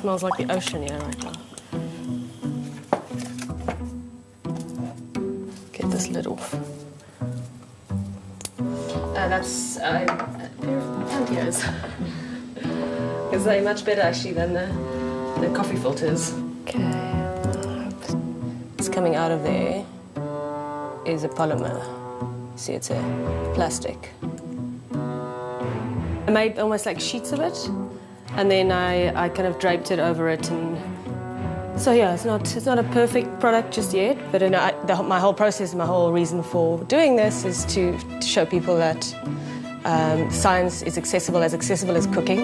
smells like the ocean here right now. Get this lid off. That's a pair of Pantyhose. Because they're much better actually than the coffee filters. Okay. What's coming out of there is a polymer. See, it's a plastic. I made almost like sheets of it, and then I kind of draped it over it, and so yeah, it's not a perfect product just yet. But my whole process, my whole reason for doing this is to show people that science is accessible as cooking.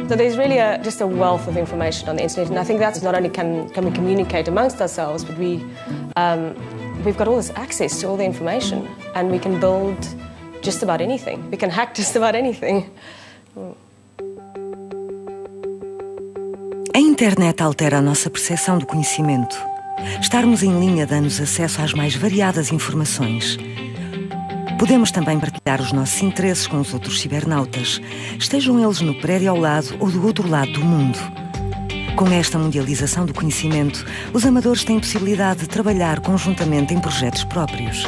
So there's really just a wealth of information on the internet, and I think that's not only can we communicate amongst ourselves, but we've got all this access to all the information, and we can build just about anything. We can hack just about anything. A internet altera a nossa percepção do conhecimento. Estarmos em linha dá-nos acesso às mais variadas informações. Podemos também partilhar os nossos interesses com os outros cibernautas, estejam eles no prédio ao lado ou do outro lado do mundo. Com esta mundialização do conhecimento, os amadores têm possibilidade de trabalhar conjuntamente em projetos próprios.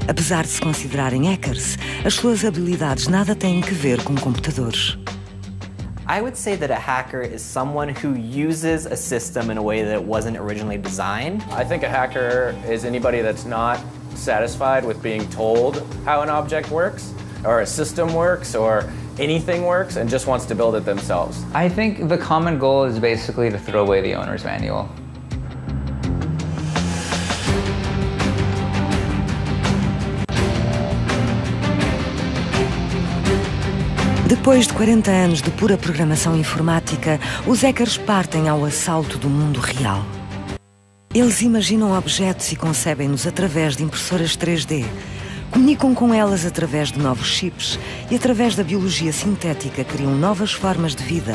Apesar de se considerarem hackers, as suas habilidades nada têm que ver com computadores. I would say that a hacker is someone who uses a system in a way that wasn't originally designed. I think a hacker is anybody that's not satisfied with being told how an object works, or a system works, or anything works, and just wants to build it themselves. I think the common goal is basically to throw away the owner's manual. Depois de 40 anos de pura programação informática, os hackers partem ao assalto do mundo real. Eles imaginam objetos e concebem-nos através de impressoras 3D. Comunicam com elas através de novos chips e através da biologia sintética criam novas formas de vida.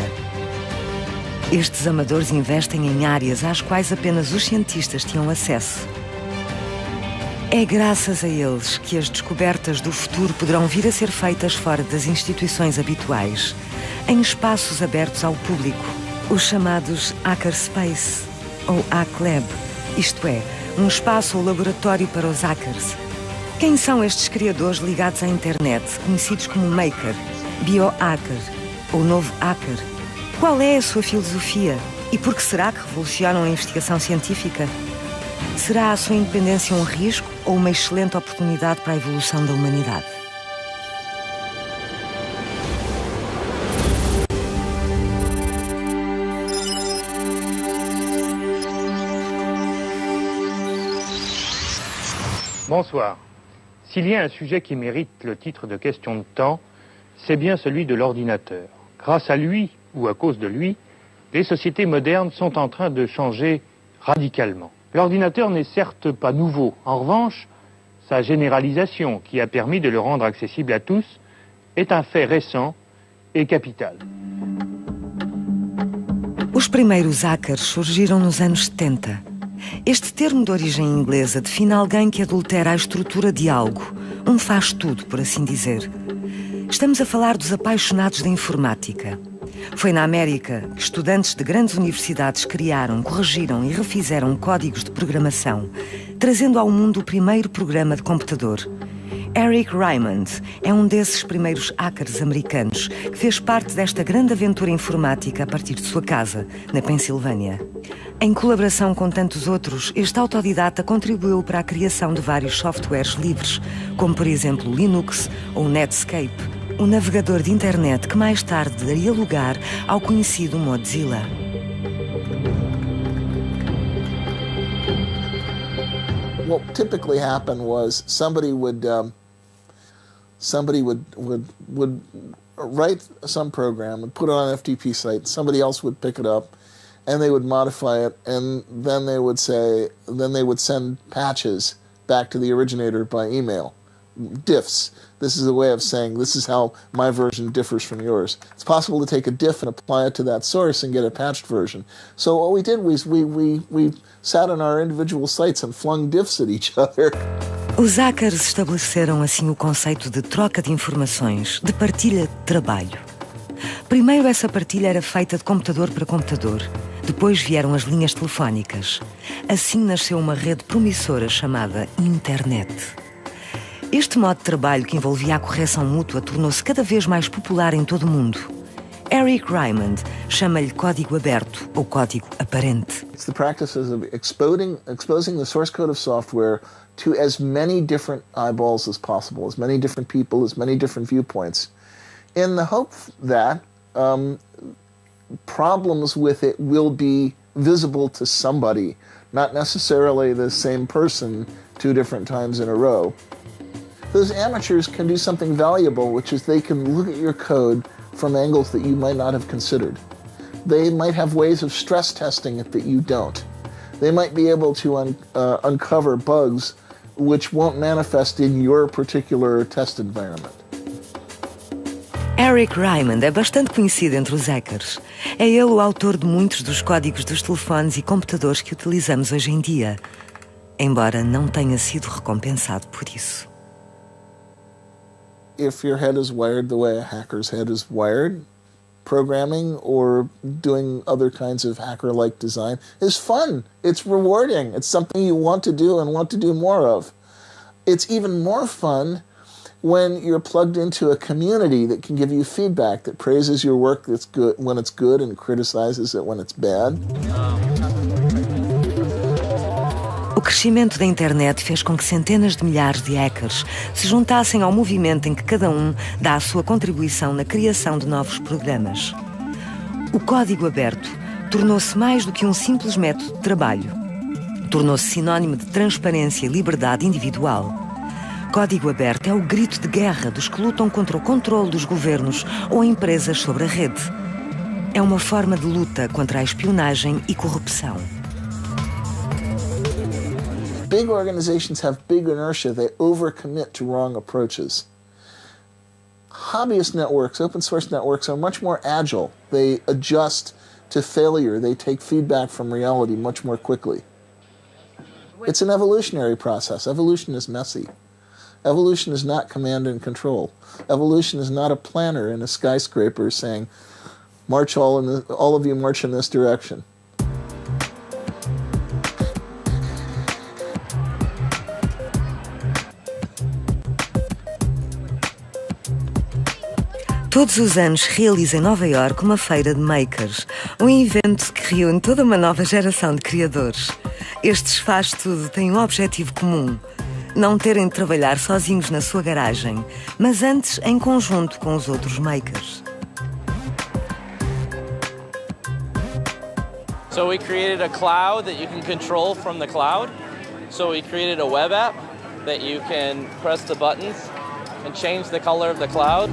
Estes amadores investem em áreas às quais apenas os cientistas tinham acesso. É graças a eles que as descobertas do futuro poderão vir a ser feitas fora das instituições habituais, em espaços abertos ao público, os chamados Hackerspace ou HackLab, isto é, um espaço ou laboratório para os hackers. Quem são estes criadores ligados à internet, conhecidos como Maker, Biohacker ou Novo Hacker? Qual é a sua filosofia? E por que será que revolucionam a investigação científica? Será a sua independência um risco ou uma excelente oportunidade para a evolução da humanidade? Bonsoir. S'il y a un sujet qui mérite le titre de question de temps, c'est bien celui de l'ordinateur. Grâce à lui, ou à cause de lui, les sociétés modernes sont en train de changer radicalement. L'ordinateur n'est certes pas nouveau. En revanche, sa généralisation, qui a permis de le rendre accessible à tous, est un fait récent et capital. Os primeiros hackers surgiram nos anos 70. Este termo de origem inglesa define alguém que adultera a estrutura de algo, um faz-tudo, por assim dizer. Estamos a falar dos apaixonados da informática. Foi na América que estudantes de grandes universidades criaram, corrigiram e refizeram códigos de programação, trazendo ao mundo o primeiro programa de computador. Eric Raymond é um desses primeiros hackers americanos que fez parte desta grande aventura informática a partir de sua casa, na Pensilvânia. Em colaboração com tantos outros, este autodidata contribuiu para a criação de vários softwares livres, como por exemplo Linux ou Netscape, o navegador de internet que mais tarde daria lugar ao conhecido Mozilla. What typically happened was somebody would write some program and put it on an FTP site. Somebody else would pick it up, and they would modify it, and then they would send patches back to the originator by email. Diffs. This is a way of saying this is how my version differs from yours. It's possible to take a diff and apply it to that source and get a patched version. So what we did was we sat on our individual sites and flung diffs at each other. Os hackers estabeleceram assim o conceito de troca de informações, de partilha de trabalho. Primeiro essa partilha era feita de computador para computador. Depois vieram as linhas telefónicas. Assim nasceu uma rede promissora chamada Internet. Este modo de trabalho que envolvia a correção mútua tornou-se cada vez mais popular em todo o mundo. Eric Raymond chama-lhe código aberto ou código aparente. It's the practices of exposing the source code of software to as many different eyeballs as possible, as many different people, as many different viewpoints, in the hope that problems with it will be visible to somebody, not necessarily the same person 2 different times in a row. Those amateurs can do something valuable, which is they can look at your code from angles that you might not have considered. They might have ways of stress testing it that you don't. They might be able to uncover bugs which won't manifest in your particular test environment. Eric Raymond é bastante conhecido entre os hackers. É ele o autor de muitos dos códigos dos telefones e computadores que utilizamos hoje em dia, embora não tenha sido recompensado por isso. If your head is wired the way a hacker's head is wired, programming or doing other kinds of hacker-like design is fun. It's rewarding. It's something you want to do and want to do more of. It's even more fun when you're plugged into a community that can give you feedback, that praises your work that's good when it's good and criticizes it when it's bad. O crescimento da internet fez com que centenas de milhares de hackers se juntassem ao movimento em que cada um dá a sua contribuição na criação de novos programas. O código aberto tornou-se mais do que um simples método de trabalho. Tornou-se sinónimo de transparência e liberdade individual. Código aberto é o grito de guerra dos que lutam contra o controle dos governos ou empresas sobre a rede. É uma forma de luta contra a espionagem e corrupção. Big organizations have big inertia. They overcommit to wrong approaches. Hobbyist networks, open source networks, are much more agile. They adjust to failure. They take feedback from reality much more quickly. It's an evolutionary process. Evolution is messy. Evolution is not command and control. Evolution is not a planner in a skyscraper saying, march all of you march in this direction. Todos os anos realiza em Nova Iorque uma feira de makers, um evento que reúne toda uma nova geração de criadores. Estes faz tudo têm um objetivo comum: não terem de trabalhar sozinhos na sua garagem, mas antes em conjunto com os outros makers. So we created a cloud that you can control from the cloud. So we created a web app that you can press the buttons and change the color of the cloud.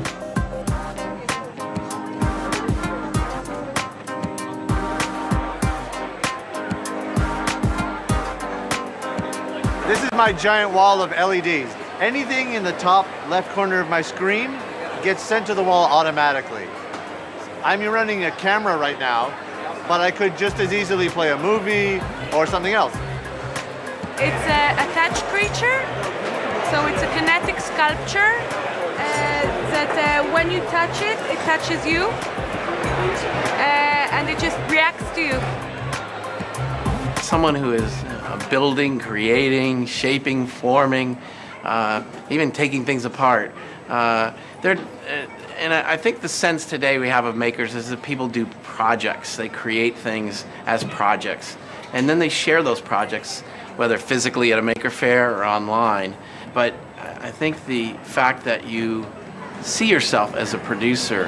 This is my giant wall of LEDs. Anything in the top left corner of my screen gets sent to the wall automatically. I'm running a camera right now, but I could just as easily play a movie or something else. It's a touch creature, so it's a kinetic sculpture that when you touch it, it touches you, and it just reacts to you. Someone who is building, creating, shaping, forming, even taking things apart. And I think the sense today we have of makers is that people do projects. They create things as projects. And then they share those projects, whether physically at a maker fair or online. But I think the fact that you see yourself as a producer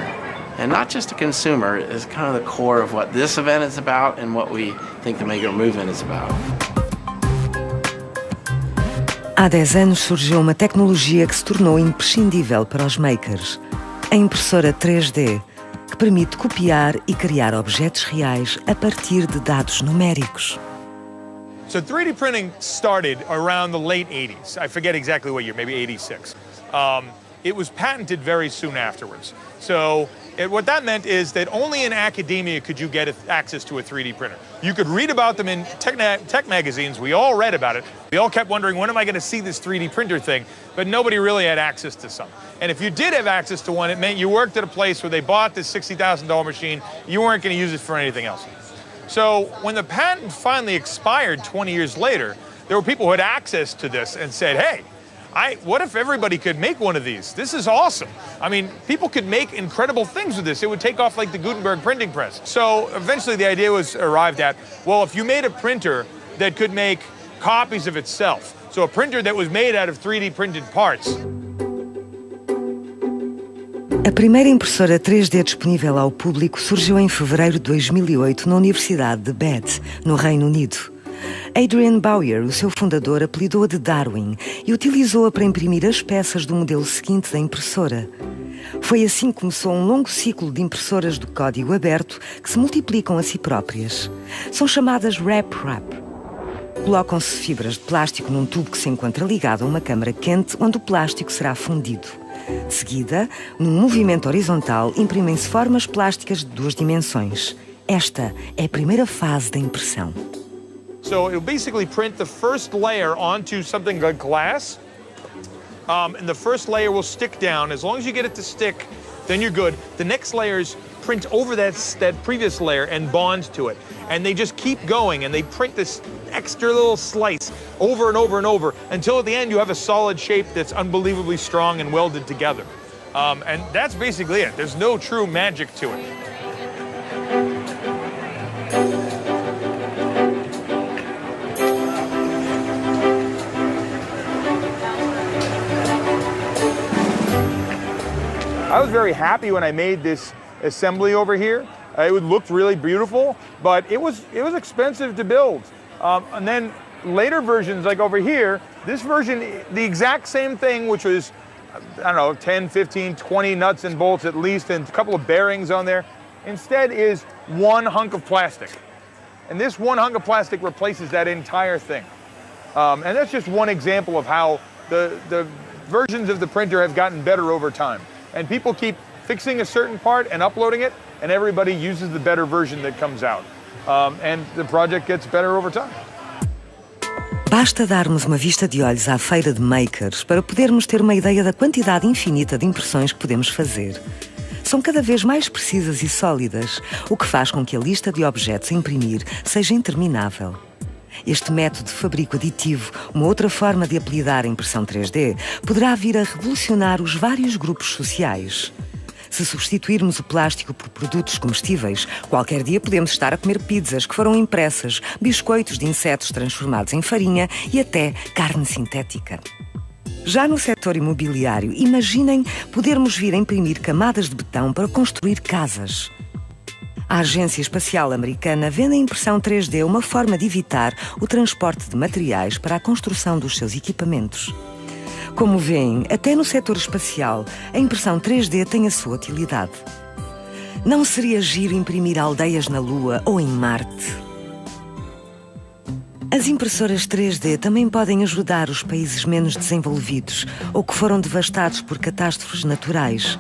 and not just a consumer is kind of the core of what this event is about and what we think the maker movement is about. Há 10 anos surgiu uma tecnologia que se tornou imprescindível para os makers: a impressora 3D, que permite copiar e criar objetos reais a partir de dados numéricos. So 3D printing started around the late 80s. I forget exactly what year, maybe 86. it was patented very soon afterwards. So what that meant is that only in academia could you get access to a 3D printer. You could read about them in tech magazines. We all read about it. We all kept wondering, when am I going to see this 3D printer thing? But nobody really had access to some. And if you did have access to one, it meant you worked at a place where they bought this $60,000 machine. You weren't going to use it for anything else. So when the patent finally expired 20 years later, there were people who had access to this and said, hey, what if everybody could make one of these? This is awesome. I mean, people could make incredible things with this. It would take off like the Gutenberg printing press. So eventually the idea was arrived at, well, if you made a printer that could make copies of itself, so a printer that was made out of 3D printed parts. A primeira impressora 3D disponível ao público surgiu em fevereiro de 2008 na Universidade de Bath, no Reino Unido. Adrian Bowyer, o seu fundador, apelidou-a de Darwin e utilizou-a para imprimir as peças do modelo seguinte da impressora. Foi assim que começou um longo ciclo de impressoras de código aberto que se multiplicam a si próprias. São chamadas RepRap. Colocam-se fibras de plástico num tubo que se encontra ligado a uma câmara quente onde o plástico será fundido. De seguida, num movimento horizontal, imprimem-se formas plásticas de 2 dimensões. Esta é a primeira fase da impressão. So it'll basically print the first layer onto something like glass. And the first layer will stick down. As long as you get it to stick, then you're good. The next layers print over that previous layer and bond to it. And they just keep going, and they print this extra little slice over and over and over until at the end you have a solid shape that's unbelievably strong and welded together. And that's basically it. There's no true magic to it. I was very happy when I made this assembly over here. It looked really beautiful, but it was expensive to build. And then later versions, like over here, this version, the exact same thing, which was, I don't know, 10, 15, 20 nuts and bolts at least, and a couple of bearings on there, instead is one hunk of plastic. And this one hunk of plastic replaces that entire thing. And that's just one example of how the versions of the printer have gotten better over time. And people keep fixing a certain part and uploading it, and everybody uses the better version that comes out. And the project gets better over time. Basta darmos uma vista de olhos à feira de makers para podermos ter uma ideia da quantidade infinita de impressões que podemos fazer. São cada vez mais precisas e sólidas, o que faz com que a lista de objetos a imprimir seja interminável. Este método de fabrico aditivo, uma outra forma de apelidar a impressão 3D, poderá vir a revolucionar os vários grupos sociais. Se substituirmos o plástico por produtos comestíveis, qualquer dia podemos estar a comer pizzas que foram impressas, biscoitos de insetos transformados em farinha e até carne sintética. Já no setor imobiliário, imaginem podermos vir a imprimir camadas de betão para construir casas. A Agência Espacial Americana vê na impressão 3D uma forma de evitar o transporte de materiais para a construção dos seus equipamentos. Como veem, até no setor espacial, a impressão 3D tem a sua utilidade. Não seria giro imprimir aldeias na Lua ou em Marte? As impressoras 3D também podem ajudar os países menos desenvolvidos ou que foram devastados por catástrofes naturais.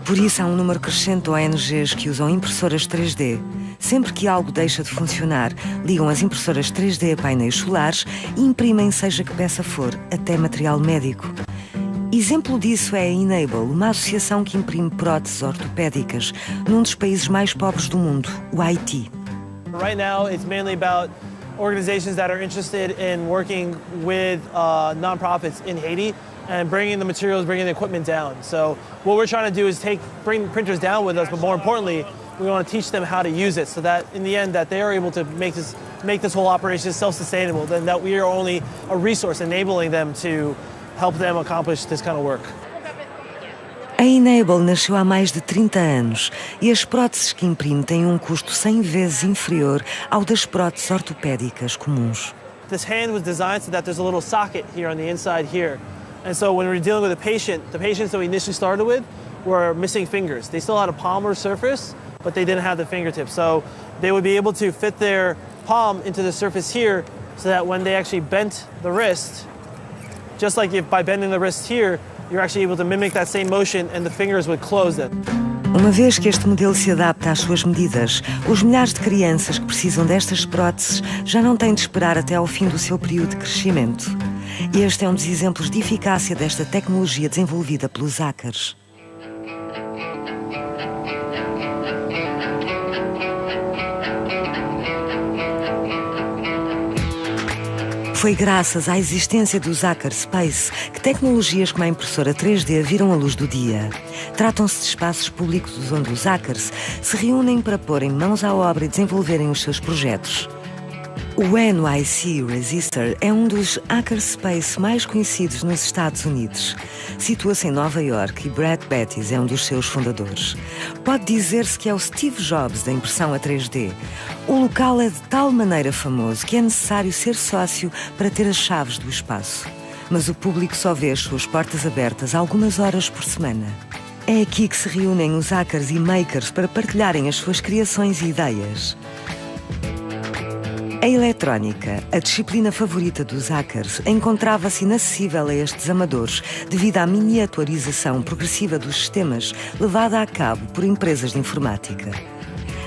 Por isso, há um número crescente de ONGs que usam impressoras 3D. Sempre que algo deixa de funcionar, ligam as impressoras 3D a painéis solares e imprimem seja que peça for, até material médico. Exemplo disso é a Enable, uma associação que imprime próteses ortopédicas num dos países mais pobres do mundo, o Haiti. Right now, it's mainly about organizations that are interested in working with nonprofits in Haiti and bringing the materials, bringing the equipment down. So what we're trying to do is bring printers down with us, but more importantly, we want to teach them how to use it so that in the end that they are able to make this whole operation self-sustainable, then that we are only a resource enabling them to help them accomplish this kind of work. A Enable nasceu há mais de 30 anos e as próteses que imprime têm um custo 100 vezes inferior ao das próteses ortopédicas comuns. This hand was designed so that there's a little socket here on the inside here. And so when we're dealing with the patients that we initially started with were missing fingers. They still had a palmar surface, but they didn't have the fingertips. So they would be able to fit their palm into the surface here so that when they actually bent the wrist, just like if by bending the wrist here, you're actually able to mimic that same motion and the fingers would close it. Uma vez que este modelo se adapta às suas medidas, os milhares de crianças que precisam destas próteses já não têm de esperar até ao fim do seu período de crescimento. Este é um dos exemplos de eficácia desta tecnologia desenvolvida pelos hackers. Foi graças à existência dos hackerspace que tecnologias como a impressora 3D viram a luz do dia. Tratam-se de espaços públicos onde os hackers se reúnem para porem mãos à obra e desenvolverem os seus projetos. O NYC Resistor é um dos hackerspace mais conhecidos nos Estados Unidos. Situa-se em Nova York e Brad Bettis é um dos seus fundadores. Pode dizer-se que é o Steve Jobs da impressão a 3D. O local é de tal maneira famoso que é necessário ser sócio para ter as chaves do espaço. Mas o público só vê as suas portas abertas algumas horas por semana. É aqui que se reúnem os hackers e makers para partilharem as suas criações e ideias. A eletrónica, a disciplina favorita dos hackers, encontrava-se inacessível a estes amadores devido à miniaturização progressiva dos sistemas levada a cabo por empresas de informática.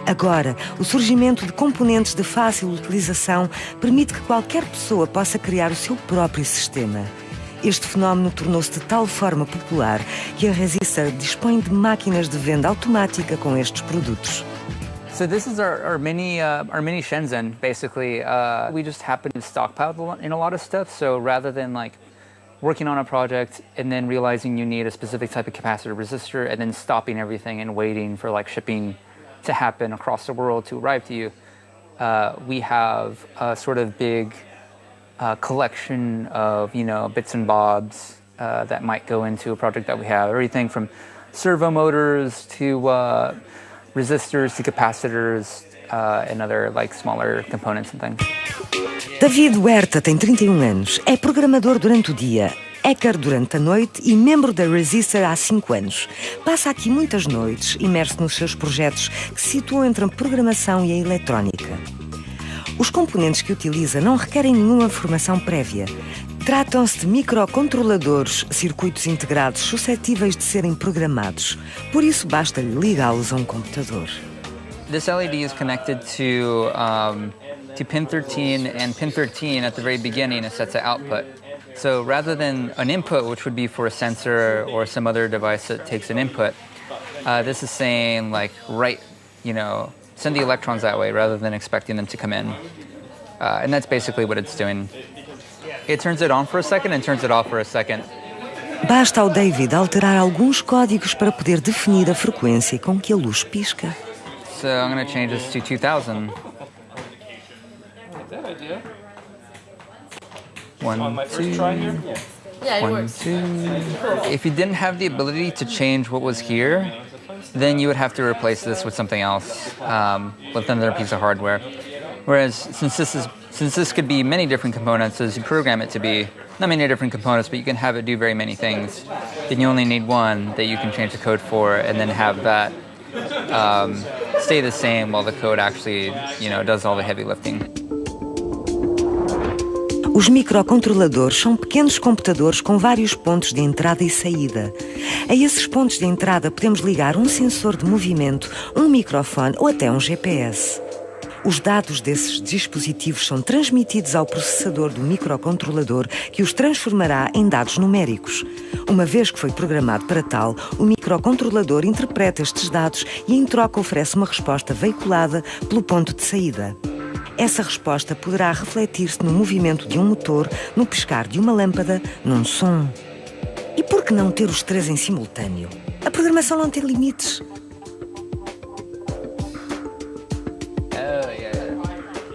Agora, o surgimento de componentes de fácil utilização permite que qualquer pessoa possa criar o seu próprio sistema. Este fenómeno tornou-se de tal forma popular que a Resistor dispõe de máquinas de venda automática com estes produtos. So this is our mini Shenzhen. Basically, we just happen to stockpile in a lot of stuff. So rather than like working on a project and then realizing you need a specific type of capacitor resistor and then stopping everything and waiting for like shipping to happen across the world to arrive to you, we have a sort of big collection of bits and bobs that might go into a project that we have. Everything from servo motors to resistors to capacitors and other like smaller components and things. David Huerta tem 31 anos, é programador durante o dia, hacker durante a noite e membro da Resistor há 5 anos. Passa aqui muitas noites, imerso nos seus projetos que se situam entre a programação e a eletrónica. Os componentes que utiliza não requerem nenhuma formação prévia. Tratam-se de microcontroladores, circuitos integrados suscetíveis de serem programados. Por isso, basta-lhe ligá-los a um computador. This LED is connected to pin 13, and pin 13 at the very beginning is set to output. So rather than an input, which would be for a sensor or some other device that takes an input, this is saying like send the electrons that way rather than expecting them to come in. And that's basically what it's doing. It turns it on for a second and turns it off for a second. Basta ao David alterar alguns códigos para poder definir a frequência com que a luz pisca. So I'm going to change this to 2000. One, two. Yeah, it works. 2. If you didn't have the ability to change what was here, then you would have to replace this with something else, with another piece of hardware. Whereas since this could be many different components as you program it to be, not many different components, but you can have it do very many things, then you only need one that you can change the code for and then have that stay the same while the code actually, does all the heavy lifting. Os microcontroladores são pequenos computadores com vários pontos de entrada e saída. A esses pontos de entrada podemos ligar um sensor de movimento, um microfone ou até um GPS. Os dados desses dispositivos são transmitidos ao processador do microcontrolador, que os transformará em dados numéricos. Uma vez que foi programado para tal, o microcontrolador interpreta estes dados e em troca oferece uma resposta veiculada pelo ponto de saída. Essa resposta poderá refletir-se no movimento de um motor, no piscar de uma lâmpada, num som. E por que não ter os três em simultâneo? A programação não tem limites.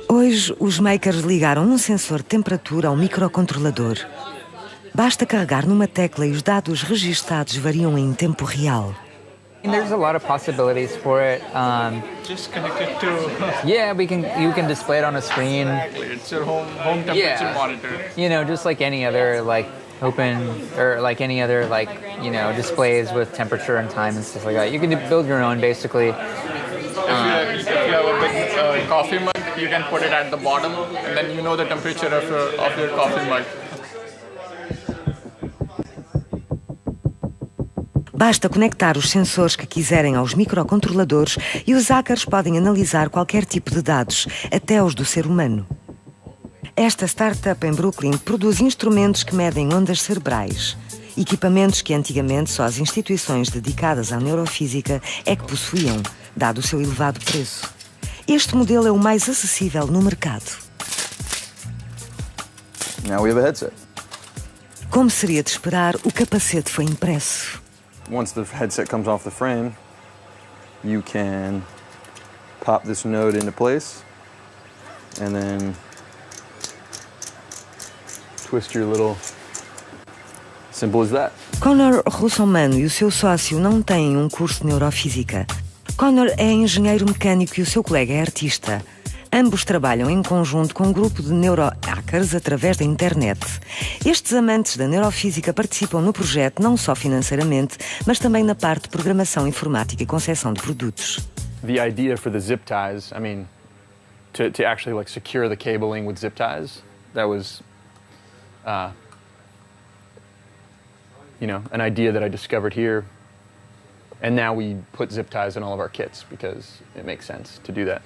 Hoje, os makers ligaram um sensor de temperatura ao microcontrolador. Basta carregar numa tecla e os dados registados variam em tempo real. There's a lot of possibilities for it. Just connect it to. Yeah, you can display it on a screen. Exactly, it's your home temperature monitor. Just like any other displays with temperature and time and stuff like that. You can build your own basically. If you have a big coffee mug, you can put it at the bottom, and then you know the temperature of your coffee mug. Basta conectar os sensores que quiserem aos microcontroladores e os hackers podem analisar qualquer tipo de dados, até os do ser humano. Esta startup em Brooklyn produz instrumentos que medem ondas cerebrais, equipamentos que antigamente só as instituições dedicadas à neurofísica é que possuíam, dado o seu elevado preço. Este modelo é o mais acessível no mercado. Now we have a headset. Como seria de esperar, o capacete foi impresso. Once the headset comes off the frame, you can pop this node into place and then twist your little... Simple as that. Connor Russomano e o seu sócio não têm um curso de neurofísica. Connor é engenheiro mecânico e o seu colega é artista. Ambos trabalham em conjunto com um grupo de neurohackers através da internet. Estes amantes da neurofísica participam no projeto não só financeiramente, mas também na parte de programação informática e concepção de produtos. The idea for the zip ties, I mean, to actually like secure the cabling with zip ties, that was, you know, an idea that I discovered here. And now we put zip ties in all of our kits because it makes sense to do that.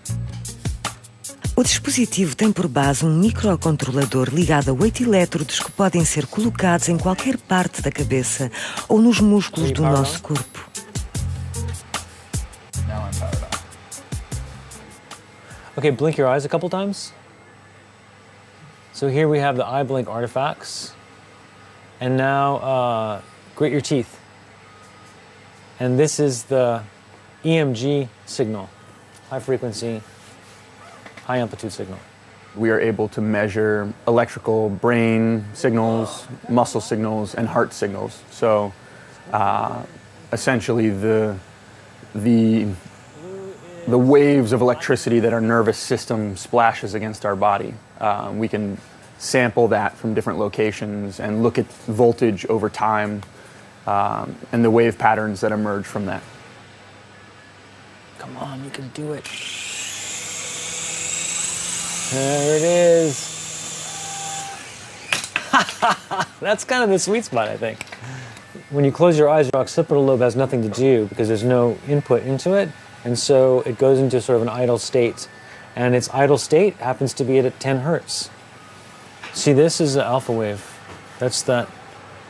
O dispositivo tem por base um microcontrolador ligado a 8 elétrodos que podem ser colocados em qualquer parte da cabeça ou nos músculos do nosso corpo. Okay, blink your eyes a couple times. So here we have the eye blink artifacts. And now grit your teeth. And this is the EMG signal, high frequency, high amplitude signal. We are able to measure electrical brain signals, muscle signals, and heart signals. So essentially the waves of electricity that our nervous system splashes against our body. We can sample that from different locations and look at voltage over time and the wave patterns that emerge from that. Come on, you can do it. There it is. That's kind of the sweet spot, I think. When you close your eyes, your occipital lobe has nothing to do because there's no input into it, and so it goes into sort of an idle state. And its idle state happens to be at 10 hertz. See, this is the alpha wave. That's that,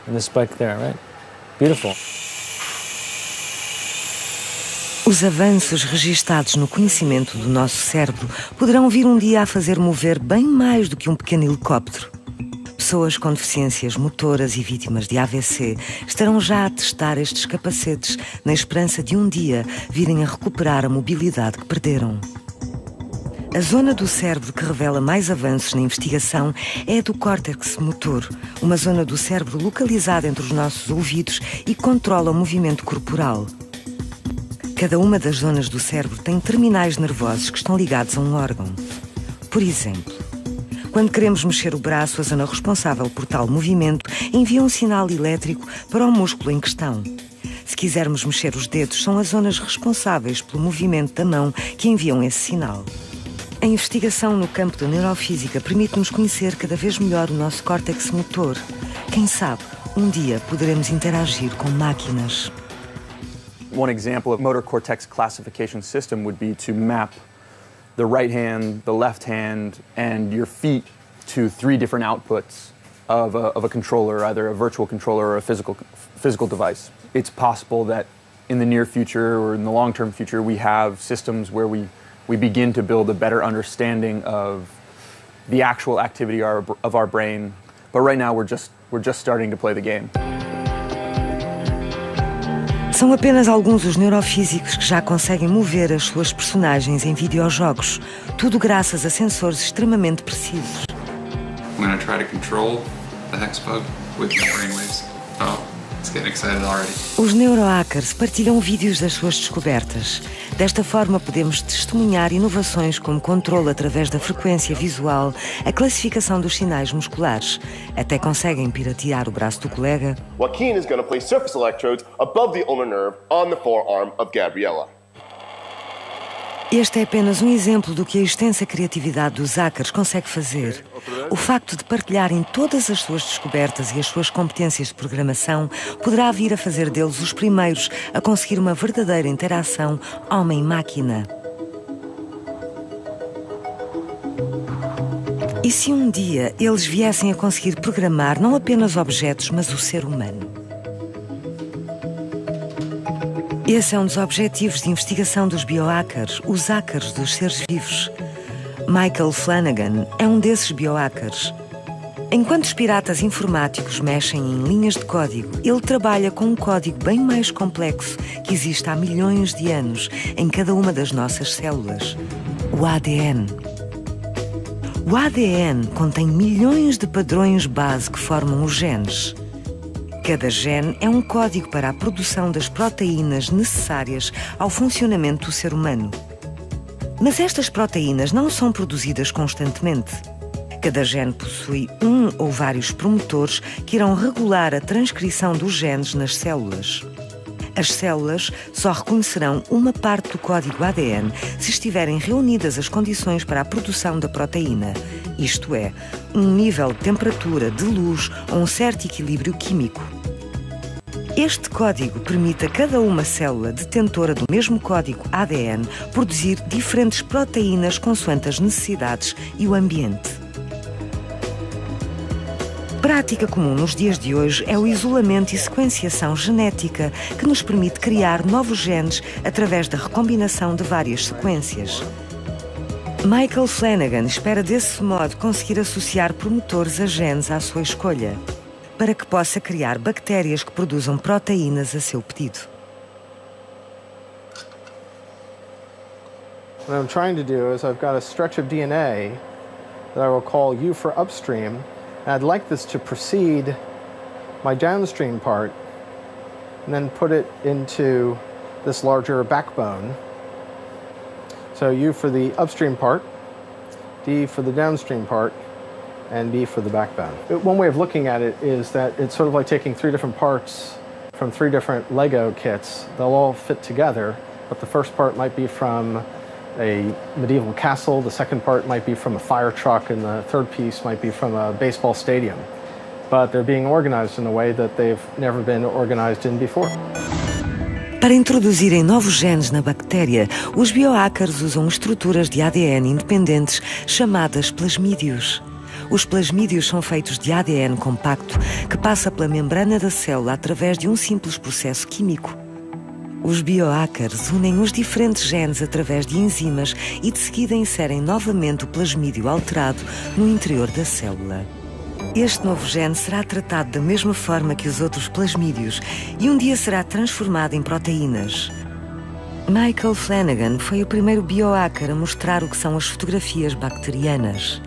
and the spike there, right? Beautiful. Os avanços registados no conhecimento do nosso cérebro poderão vir um dia a fazer mover bem mais do que um pequeno helicóptero. Pessoas com deficiências motoras e vítimas de AVC estarão já a testar estes capacetes na esperança de um dia virem a recuperar a mobilidade que perderam. A zona do cérebro que revela mais avanços na investigação é a do córtex motor, uma zona do cérebro localizada entre os nossos ouvidos e controla o movimento corporal. Cada uma das zonas do cérebro tem terminais nervosos que estão ligados a um órgão. Por exemplo, quando queremos mexer o braço, a zona responsável por tal movimento envia um sinal elétrico para o músculo em questão. Se quisermos mexer os dedos, são as zonas responsáveis pelo movimento da mão que enviam esse sinal. A investigação no campo da neurofísica permite-nos conhecer cada vez melhor o nosso córtex motor. Quem sabe, um dia poderemos interagir com máquinas. One example of motor cortex classification system would be to map the right hand, the left hand, and your feet to 3 different outputs of a controller, either a virtual controller or a physical device. It's possible that in the near future or in the long-term future we have systems where we begin to build a better understanding of the actual activity of our brain. But right now we're just starting to play the game. São apenas alguns os neurofísicos que já conseguem mover as suas personagens em videojogos, tudo graças a sensores extremamente precisos. I'm going to try to control the Hexbug with my brainwaves. Oh, it's getting excited already. Os neurohackers partilham vídeos das suas descobertas. Desta forma podemos testemunhar inovações como controle através da frequência visual, a classificação dos sinais musculares. Até conseguem piratear o braço do colega. Joaquin is going to place surface electrodes above the ulnar nerve on the forearm of Gabriella. Este é apenas um exemplo do que a extensa criatividade dos hackers consegue fazer. O facto de partilharem todas as suas descobertas e as suas competências de programação poderá vir a fazer deles os primeiros a conseguir uma verdadeira interação homem-máquina. E se um dia eles viessem a conseguir programar não apenas objetos, mas o ser humano? Esse é um dos objetivos de investigação dos biohackers, os hackers dos seres vivos. Michael Flanagan é um desses biohackers. Enquanto os piratas informáticos mexem em linhas de código, ele trabalha com um código bem mais complexo que existe há milhões de anos em cada uma das nossas células: o ADN. O ADN contém milhões de padrões base que formam os genes. Cada gene é um código para a produção das proteínas necessárias ao funcionamento do ser humano. Mas estas proteínas não são produzidas constantemente. Cada gene possui um ou vários promotores que irão regular a transcrição dos genes nas células. As células só reconhecerão uma parte do código ADN se estiverem reunidas as condições para a produção da proteína, isto é, um nível de temperatura, de luz ou um certo equilíbrio químico. Este código permite a cada uma célula detentora do mesmo código ADN produzir diferentes proteínas consoante as necessidades e o ambiente. Prática comum nos dias de hoje é o isolamento e sequenciação genética, que nos permite criar novos genes através da recombinação de várias sequências. Michael Flanagan espera desse modo conseguir associar promotores a genes à sua escolha, para que possa criar bactérias que produzam proteínas a seu pedido. What I'm trying to do is I've got a stretch of DNA that I will call U for upstream, and I'd like this to precede my downstream part and then put it into this larger backbone. So U for the upstream part, D for the downstream part, and B for the backbone. One way of looking at it is that it's sort of like taking three different parts from three different Lego kits. They'll all fit together, but the first part might be from a medieval castle, the second part might be from a fire truck, and the third piece might be from a baseball stadium. But they're being organized in a way that they've never been organized in before. Para introduzirem novos genes na bactéria, os biohackers usam estruturas de ADN independentes chamadas plasmídios. Os plasmídios são feitos de ADN compacto que passa pela membrana da célula através de um simples processo químico. Os biohackers unem os diferentes genes através de enzimas e de seguida inserem novamente o plasmídio alterado no interior da célula. Este novo gene será tratado da mesma forma que os outros plasmídios e um dia será transformado em proteínas. Michael Flanagan foi o primeiro biohacker a mostrar o que são as fotografias bacterianas.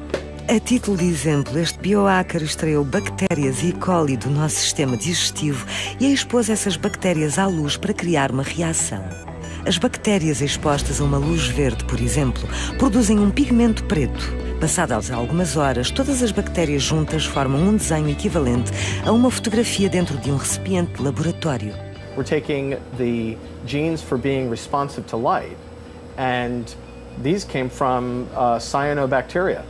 A título de exemplo, este biohacker extraiu bactérias E. coli do nosso sistema digestivo e expôs essas bactérias à luz para criar uma reação. As bactérias expostas a uma luz verde, por exemplo, produzem um pigmento preto. Passadas algumas horas, todas as bactérias juntas formam um desenho equivalente a uma fotografia dentro de um recipiente de laboratório. We're taking the genes for being responsive to light, and these came from cyanobacteria.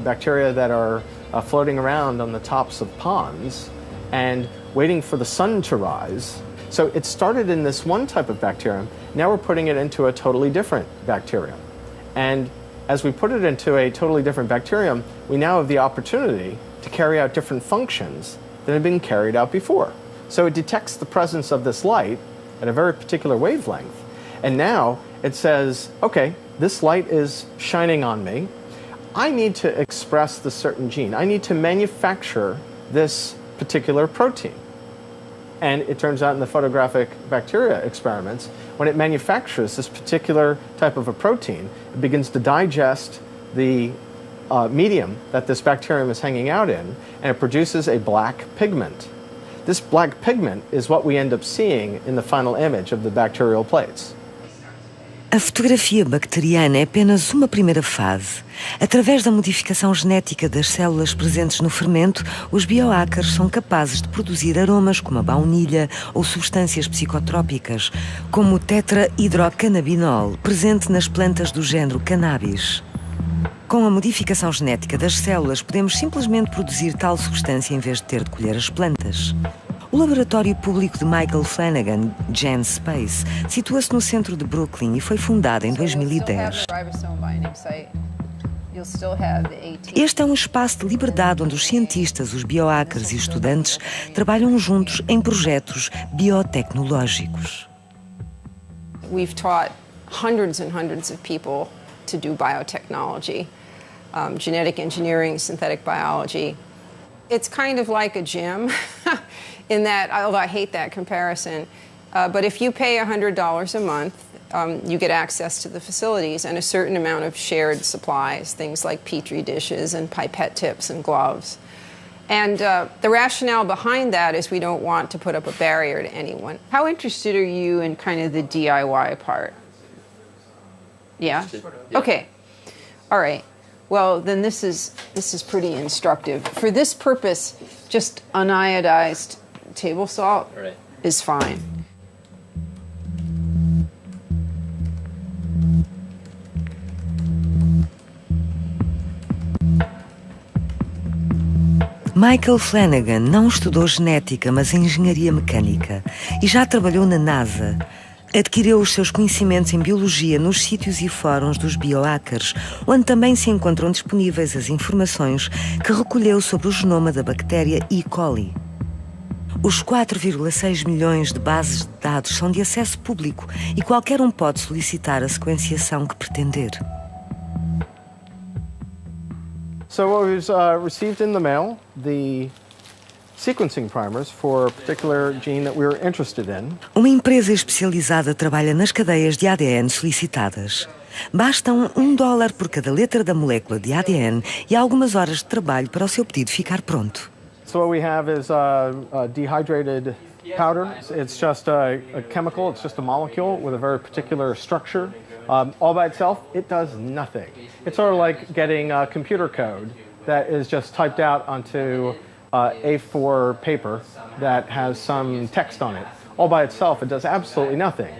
Bacteria that are floating around on the tops of ponds and waiting for the sun to rise. So it started in this one type of bacterium. Now we're putting it into a totally different bacterium. And as we put it into a totally different bacterium, we now have the opportunity to carry out different functions that have been carried out before. So it detects the presence of this light at a very particular wavelength. And now it says, okay, this light is shining on me. I need to express this certain gene. I need to manufacture this particular protein. And it turns out in the photographic bacteria experiments, when it manufactures this particular type of a protein, it begins to digest the medium that this bacterium is hanging out in, and it produces a black pigment. This black pigment is what we end up seeing in the final image of the bacterial plates. A fotografia bacteriana é apenas uma primeira fase. Através da modificação genética das células presentes no fermento, os biohackers são capazes de produzir aromas como a baunilha ou substâncias psicotrópicas, como o tetrahidrocannabinol, presente nas plantas do género cannabis. Com a modificação genética das células, podemos simplesmente produzir tal substância em vez de ter de colher as plantas. O laboratório público de Michael Flanagan, GenSpace, situa-se no centro de Brooklyn e foi fundado em 2010. Este é um espaço de liberdade onde os cientistas, os biohackers e os estudantes trabalham juntos em projetos biotecnológicos. We've taught hundreds and hundreds of people to do biotechnology, genetic engineering, synthetic biology. It's kind of like a gym in that, although I hate that comparison, but if you pay $100 a month, you get access to the facilities and a certain amount of shared supplies, things like Petri dishes and pipette tips and gloves. And the rationale behind that is we don't want to put up a barrier to anyone. How interested are you in kind of the DIY part? Yeah? Okay. All right. Well, then this is pretty instructive. For this purpose, just uniodized table salt is fine. Michael Flanagan não estudou genética, mas engenharia mecânica e já trabalhou na NASA. Adquiriu os seus conhecimentos em biologia nos sítios e fóruns dos biohackers, onde também se encontram disponíveis as informações que recolheu sobre o genoma da bactéria E. coli. Os 4,6 milhões de bases de dados são de acesso público e qualquer um pode solicitar a sequenciação que pretender. So what was received in the mail, the sequencing primers for a particular gene that we were interested in. Uma empresa especializada trabalha nas cadeias de ADN solicitadas. Bastam $1 por cada letra da molécula de ADN e algumas horas de trabalho para o seu pedido ficar pronto. So what we have is a dehydrated powder. It's just a chemical, it's just a molecule with a very particular structure. All by itself, it does nothing. It's sort of like getting computer code that is just typed out onto A4 paper that has some text on it. All by itself, it does absolutely nothing.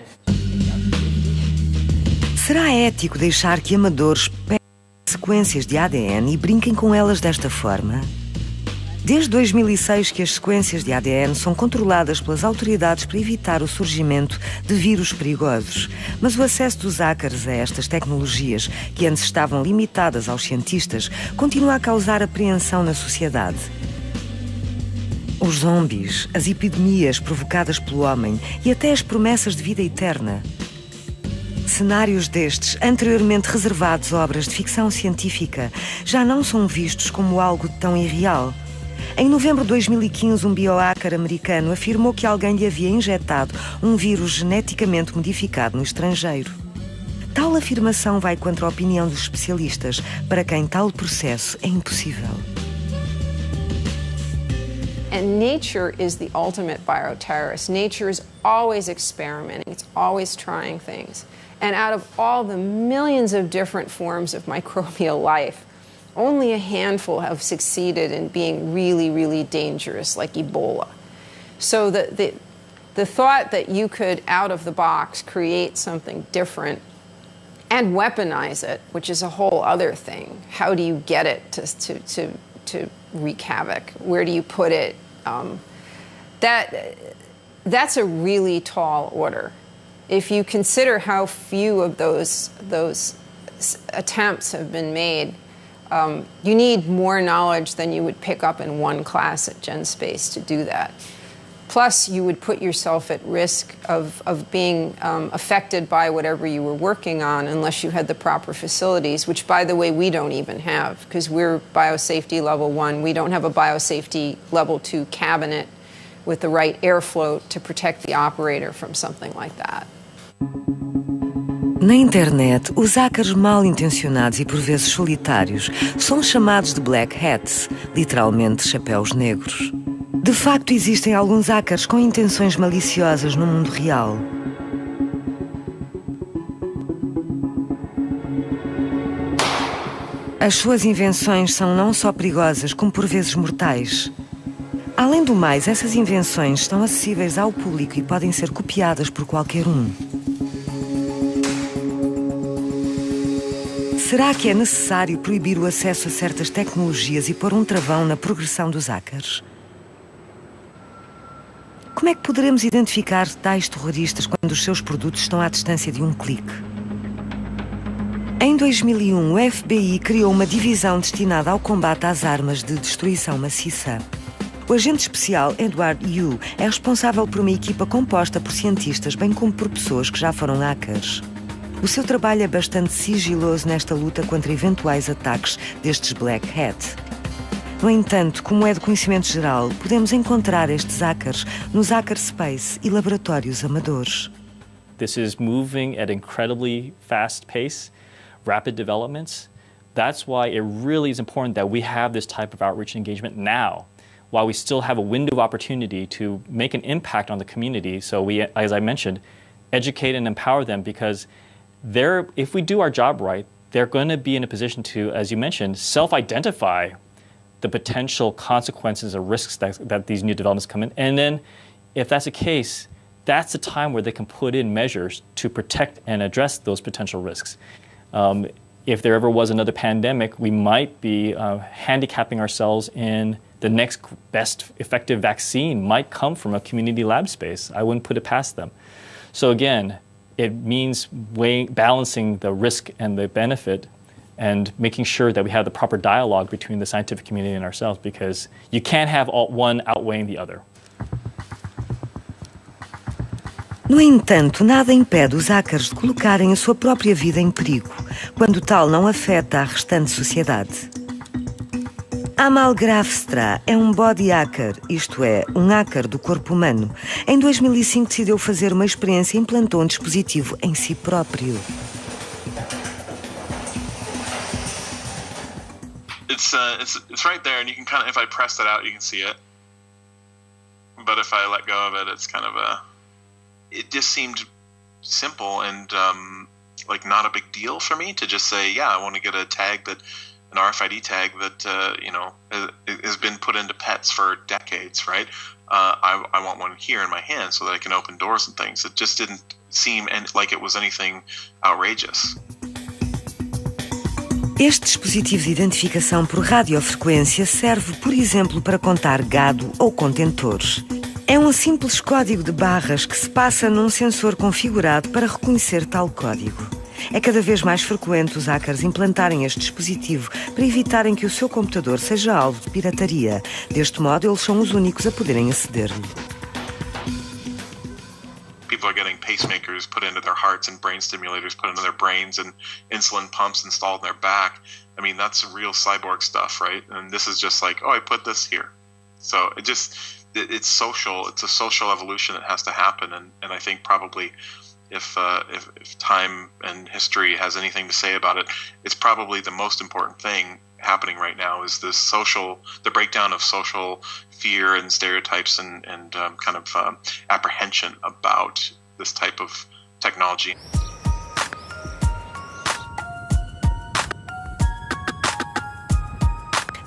Será ético deixar que amadores peguem sequências de ADN e brinquem com elas desta forma? Desde 2006 que as sequências de ADN são controladas pelas autoridades para evitar o surgimento de vírus perigosos. Mas o acesso dos hackers a estas tecnologias, que antes estavam limitadas aos cientistas, continua a causar apreensão na sociedade. Os zombies, as epidemias provocadas pelo homem e até as promessas de vida eterna. Cenários destes, anteriormente reservados a obras de ficção científica, já não são vistos como algo tão irreal. Em novembro de 2015, um biohacker americano afirmou que alguém lhe havia injetado um vírus geneticamente modificado no estrangeiro. Tal afirmação vai contra a opinião dos especialistas, para quem tal processo é impossível. And nature is the ultimate bioterrorist. Nature is always experimenting. It's always trying things. And out of all the millions of different forms of microbial life, only a handful have succeeded in being really, really dangerous, like Ebola. So the thought that you could, out of the box, create something different and weaponize it, which is a whole other thing. How do you get it to wreak havoc? Where do you put it? That's a really tall order. If you consider how few of those attempts have been made, you need more knowledge than you would pick up in one class at GenSpace to do that. Plus, you would put yourself at risk of being affected by whatever you were working on unless you had the proper facilities, which, by the way, we don't even have, because we're biosafety level 1. We don't have a biosafety level 2 cabinet with the right airflow to protect the operator from something like that. Na internet, os hackers mal intencionados e por vezes solitários são chamados de black hats, literalmente chapéus negros. De facto, existem alguns hackers com intenções maliciosas no mundo real. As suas invenções são não só perigosas, como por vezes mortais. Além do mais, essas invenções estão acessíveis ao público e podem ser copiadas por qualquer um. Será que é necessário proibir o acesso a certas tecnologias e pôr um travão na progressão dos hackers? Como é que poderemos identificar tais terroristas quando os seus produtos estão à distância de um clique? Em 2001, o FBI criou uma divisão destinada ao combate às armas de destruição maciça. O agente especial Edward Yu é responsável por uma equipa composta por cientistas, bem como por pessoas que já foram hackers. O seu trabalho é bastante sigiloso nesta luta contra eventuais ataques destes Black Hat. No entanto, como é de conhecimento geral, podemos encontrar estes hackers nos hackerspace e laboratórios amadores. This is moving at incredibly fast pace, rapid developments. That's why it really is important that we have this type of outreach engagement now, while we still have a window of opportunity to make an impact on the community. So we, as I mentioned, educate and empower them, because if we do our job right, they're going to be in a position to, as you mentioned, self-identify the potential consequences or risks that these new developments come in. And then if that's the case, that's the time where they can put in measures to protect and address those potential risks. If there ever was another pandemic, we might be handicapping ourselves in the next best effective vaccine might come from a community lab space. I wouldn't put it past them. So again, it means balancing the risk and the benefit and making sure that we have the proper dialogue between the scientific community and ourselves, because you can't have one outweighing the other. No entanto, nada impede os hackers de colocarem a sua própria vida em perigo, quando tal não afeta a restante sociedade. Amal Grafstra é um body hacker, isto é, um hacker do corpo humano. Em 2005 decidiu fazer uma experiência e implantou um dispositivo em si próprio. It's right there, and you can kind of, if I press that out, you can see it. But if I let go of it, it's kind of it just seemed simple and like not a big deal for me to just say, yeah, I want to get a tag an RFID tag that has been put into pets for decades, right? I want one here in my hand so that I can open doors and things. It just didn't seem like it was anything outrageous. Este dispositivo de identificação por radiofrequência serve, por exemplo, para contar gado ou contentores. É um simples código de barras que se passa num sensor configurado para reconhecer tal código. É cada vez mais frequente os hackers implantarem este dispositivo para evitarem que o seu computador seja alvo de pirataria. Deste modo, eles são os únicos a poderem aceder-lhe. People are getting pacemakers put into their hearts and brain stimulators put into their brains and insulin pumps installed in their back. I mean, that's real cyborg stuff, right? And this is just like, oh, I put this here. So it's social. It's a social evolution that has to happen. And I think probably if time and history has anything to say about it, it's probably the most important thing happening right now is the breakdown of social fear and stereotypes and kind of apprehension about this type of technology.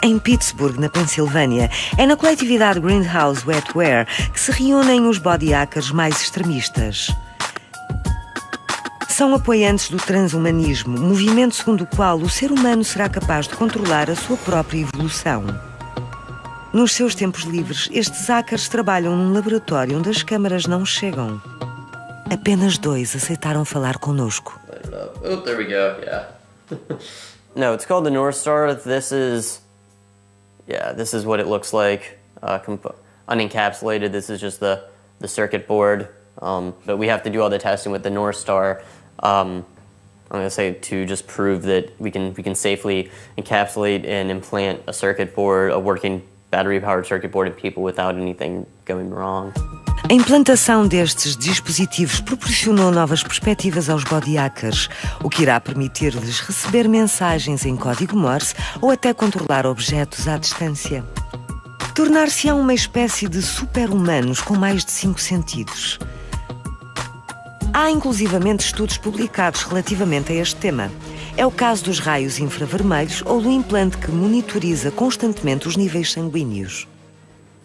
Em Pittsburgh, na Pensilvânia, é na coletividade Greenhouse Wetware que se reúnem os body hackers mais extremistas. São apoiantes do transhumanismo, movimento segundo o qual o ser humano será capaz de controlar a sua própria evolução. Nos seus tempos livres, estes hackers trabalham num laboratório onde as câmaras não chegam. Apenas 2 aceitaram falar conosco. Oh, there we go, yeah. No, it's called the North Star. This is what it looks like, unencapsulated. This is just the circuit board, but we have to do all the testing with the North Star. I'm going to say to just prove that we can safely encapsulate and implant a circuit board, a working battery-powered circuit board in people without anything going wrong. A implantação destes dispositivos proporcionou novas perspectivas aos body hackers, o que irá permitir-lhes receber mensagens em código Morse ou até controlar objetos à distância. Tornar-se-ão uma espécie de super-humanos com mais de 5 sentidos. Há inclusivamente estudos publicados relativamente a este tema. É o caso dos raios infravermelhos ou do implante que monitoriza constantemente os níveis sanguíneos.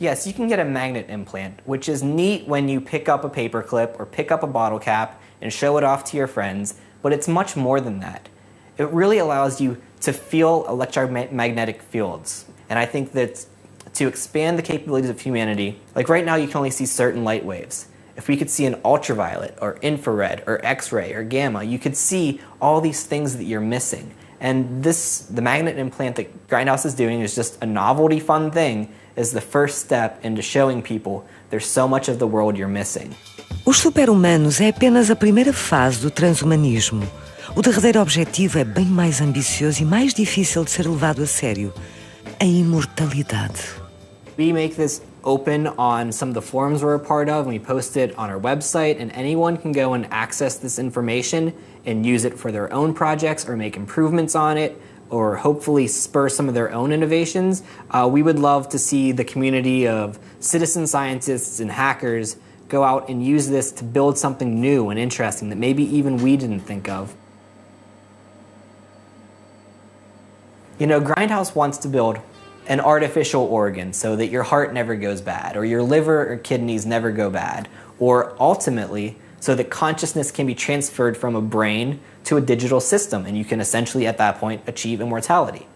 Yes, you can get a magnet implant, which is neat when you pick up a paperclip or pick up a bottle cap and show it off to your friends, but it's much more than that. It really allows you to feel electromagnetic fields. And I think that to expand the capabilities of humanity, like right now you can only see certain light waves. If we could see an ultraviolet or infrared or X-ray or gamma, you could see all these things that you're missing. And the magnet implant that Grindhouse is doing is just a novelty fun thing, is the first step into showing people there's so much of the world you're missing. Os super-humanos é apenas a primeira fase do transhumanismo. O derradeiro objetivo é bem mais ambicioso e mais difícil de ser levado a sério: a imortalidade. We make this open on some of the forums we're a part of, and we post it on our website, and anyone can go and access this information and use it for their own projects or make improvements on it, or hopefully spur some of their own innovations. We would love to see the community of citizen scientists and hackers go out and use this to build something new and interesting that maybe even we didn't think of. You know, Grindhouse wants to build an artificial organ so that your heart never goes bad, or your liver or kidneys never go bad, or ultimately so that consciousness can be transferred from a brain to a digital system, and you can essentially at that point achieve immortality.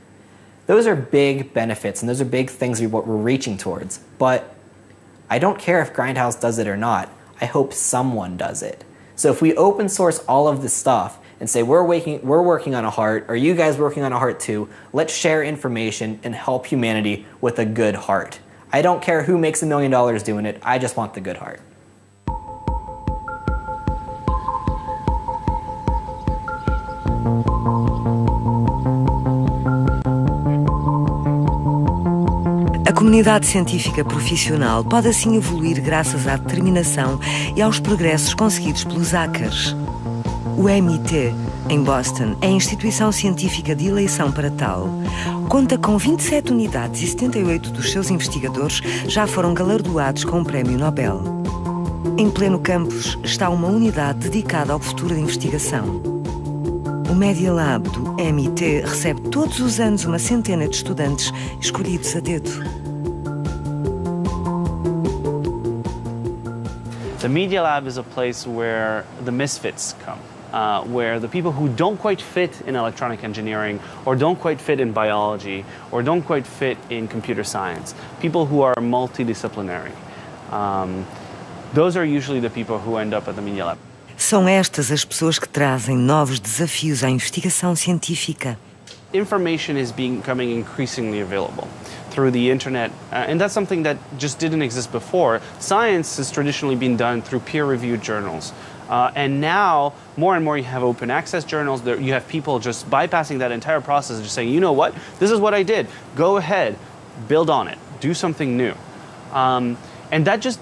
Those are big benefits, and those are big things what we're reaching towards, but I don't care if Grindhouse does it or not. I hope someone does it. So if we open source all of this stuff and say we're working on a heart, or you guys working on a heart too, let's share information and help humanity with a good heart. I don't care who makes $1 million doing it, I just want the good heart. A comunidade científica profissional pode assim evoluir graças à determinação e aos progressos conseguidos pelos hackers. O MIT, em Boston, é a instituição científica de eleição para tal. Conta com 27 unidades e 78 dos seus investigadores já foram galardoados com o Prémio Nobel. Em pleno campus está uma unidade dedicada ao futuro da investigação. O Media Lab do MIT recebe todos os anos uma centena de estudantes escolhidos a dedo. The Media Lab is a place where the misfits come. Where the people who don't quite fit in electronic engineering, or don't quite fit in biology, or don't quite fit in computer science, people who are multidisciplinary. Those are usually the people who end up at the Media Lab. São estas as pessoas que trazem novos desafios à investigação científica. Information is becoming increasingly available through the internet, and that's something that just didn't exist before. Science has traditionally been done through peer-reviewed journals. And now, more and more, you have open access journals. You have people just bypassing that entire process and just saying, you know what, this is what I did. Go ahead, build on it, do something new. And that just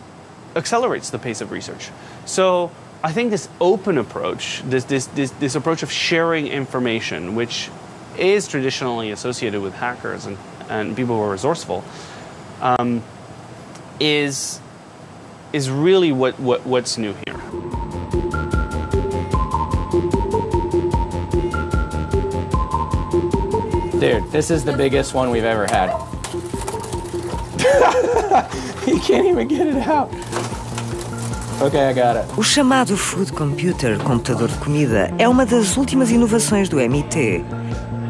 accelerates the pace of research. So I think this open approach, this approach of sharing information, which is traditionally associated with hackers and people who are resourceful, is really what's new here. Dude, this is the biggest one we've ever had. You can't even get it out. Okay, I got it. O chamado Food Computer, computador de comida, é uma das últimas inovações do MIT.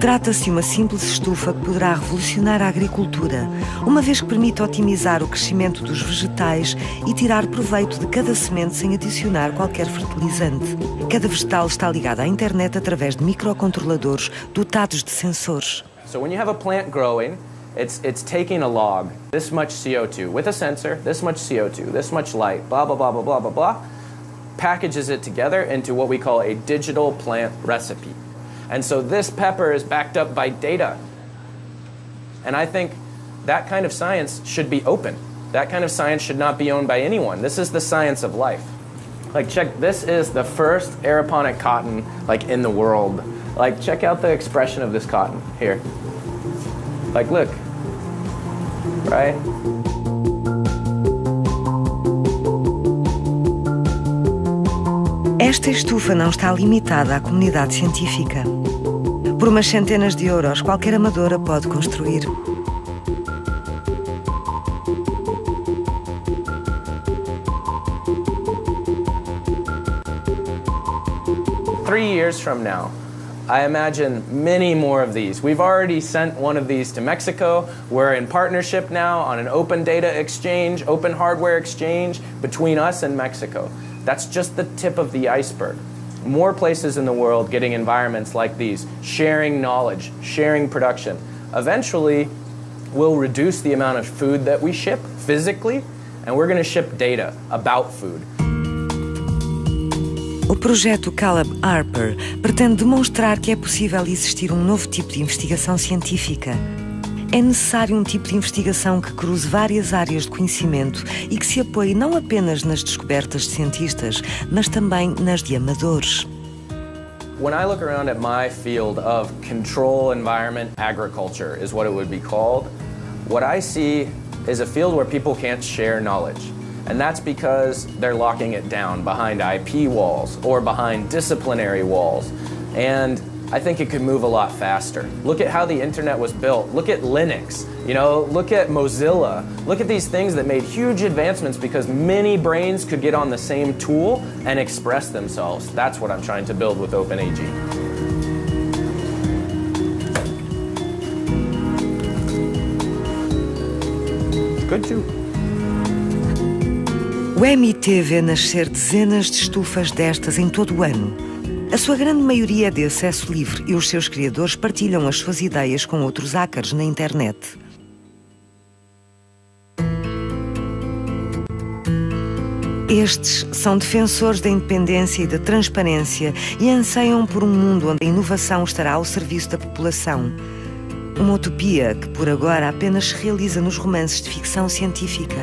Trata-se de uma simples estufa que poderá revolucionar a agricultura, uma vez que permite otimizar o crescimento dos vegetais e tirar proveito de cada semente sem adicionar qualquer fertilizante. Cada vegetal está ligado à internet através de microcontroladores dotados de sensores. So when you have a plant growing, it's taking a log, this much CO2, with a sensor, this much CO2, this much light, blah, blah, blah, blah, blah, blah, blah, packages it together into what we call a digital plant recipe. And so this pepper is backed up by data. And I think that kind of science should be open. That kind of science should not be owned by anyone. This is the science of life. Like, check, this is the first aeroponic cotton, like, in the world. Like, check out the expression of this cotton here. Like, look, right? Esta estufa não está limitada à comunidade científica. Por umas centenas de euros, qualquer amadora pode construir. Three years from now, I imagine many more of these. We've already sent one of these to Mexico. We're in partnership now on an open data exchange, open hardware exchange between us and Mexico. That's just the tip of the iceberg. More places in the world getting environments like these, sharing knowledge, sharing production. Eventually, we'll reduce the amount of food that we ship physically, and we're going to ship data about food. O projeto Caleb Harper pretende demonstrar que é possível existir um novo tipo de investigação científica. É necessário um tipo de investigação que cruze várias áreas de conhecimento e que se apoie não apenas nas descobertas de cientistas, mas também nas de amadores. When I look around at my field of control environment agriculture is what it would be called, what I see is a field where people can't share knowledge. And that's because they're locking it down behind IP walls or behind disciplinary walls. And I think it could move a lot faster. Look at how the internet was built. Look at Linux, look at Mozilla. Look at these things that made huge advancements because many brains could get on the same tool and express themselves. That's what I'm trying to build with OpenAG. Good too. O MIT vê nascer dezenas de estufas destas em todo o ano. A sua grande maioria é de acesso livre e os seus criadores partilham as suas ideias com outros hackers na internet. Estes são defensores da independência e da transparência e anseiam por um mundo onde a inovação estará ao serviço da população. Uma utopia que, por agora, apenas se realiza nos romances de ficção científica.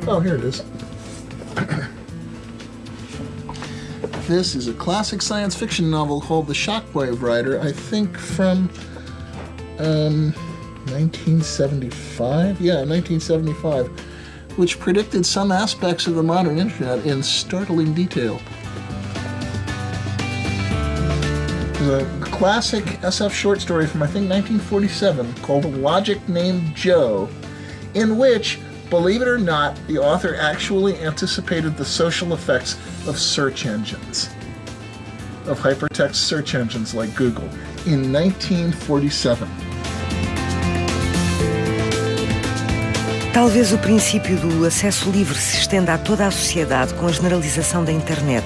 Oh, here it is. This is a classic science fiction novel called The Shockwave Rider, I think from 1975? Yeah, 1975, which predicted some aspects of the modern internet in startling detail. There's a classic SF short story from, I think, 1947 called Logic Named Joe, in which, believe it or not, the author actually anticipated the social effects of search engines, of hypertext search engines like Google, in 1947. Talvez o princípio do acesso livre se estenda a toda a sociedade com a generalização da internet.